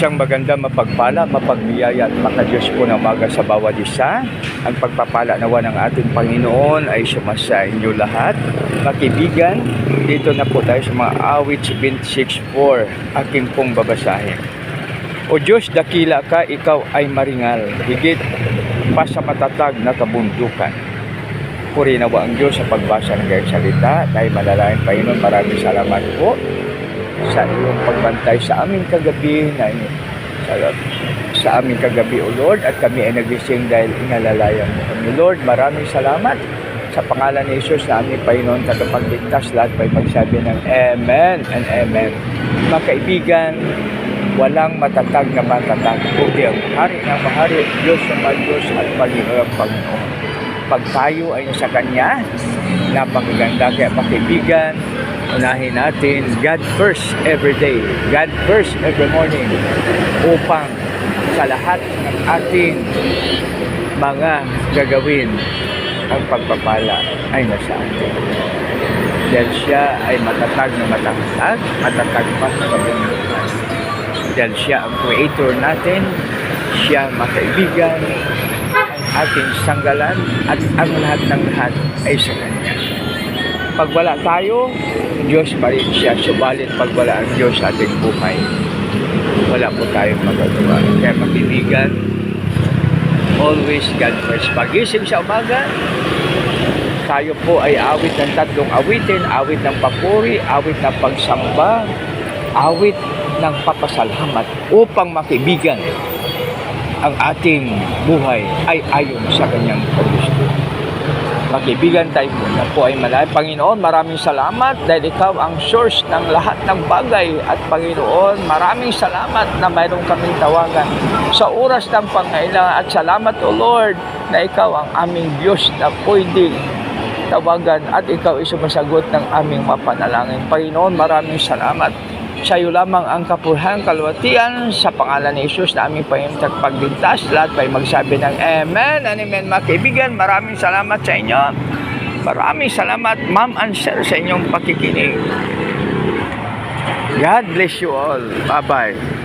Isang maganda, mapagpala, mapagbiyaya at makadiyos po ng umaga sa bawat isa. Ang pagpapala nawa ng ating Panginoon ay sumasa inyo lahat. Makibigan, dito na po tayo sa mga awit 26:4. Aking pong babasahin. O Diyos, dakila ka, ikaw ay maringal, higit pa sa matatag na kabundukan. Puri nawa ang Diyos sa pagbasa ng kanyang salita. Tayo malalain, Panginoon, maraming salamat po sa iyong pagbantay sa aming kagabi sa aming kagabi, O Lord, at kami ay nagising dahil inalalayan mo kami. Lord, maraming salamat sa pangalan ni Jesus na aming Panginoon tagapagligtas. Lahat ay magsabi ng Amen and Amen. Mga kaibigan, walang matatag na matatag, kundi ang hari ng mahari, Diyos ng Diyos at Panginoon ang Panginoon. Pag tayo ay nasa Kanya, napakaganda. Kaya mga kaibigan, unahin natin God first every day, God first every morning, upang sa lahat ng ating mga gagawin, ang pagpapala ay nasa atin. Dahil siya ay matatag na matatag, matatag pa sa kabundukan. Dahil siya ang creator natin, siya mga kaibigan, ang ating sanggalan, at ang lahat ng lahat ay sa Kanya. Pag wala tayo, Diyos pa rin siya. Subalit pag wala ang Diyos sa ating buhay, wala po tayong magagawa. Kaya makibigan, always God first. Pagising sa umaga, tayo po ay awit ng tatlong awitin: awit ng papuri, awit ng pagsamba, awit ng papasalamat, upang makibigan ang ating buhay ay ayon sa Kanyang gusto. Makibigan, tayo muna po ay malalim. Panginoon, maraming salamat dahil ikaw ang source ng lahat ng bagay. At Panginoon, maraming salamat na mayroon kaming tawagan sa oras ng pangailangan. At salamat, O Lord, na ikaw ang aming Diyos na pwede tawagan at ikaw ay sumasagot ng aming mapanalangin. Panginoon, maraming salamat. Sa iyo lamang ang kapurihan, kalwatian, sa pangalan ni Jesus na aming Panginoon pagligtas. Lahat ay magsabi ng Amen and Amen. Mga kaibigan, maraming salamat sa inyo. Maraming salamat, Ma'am and Sir, sa inyong pakikinig. God bless you all. Bye-bye.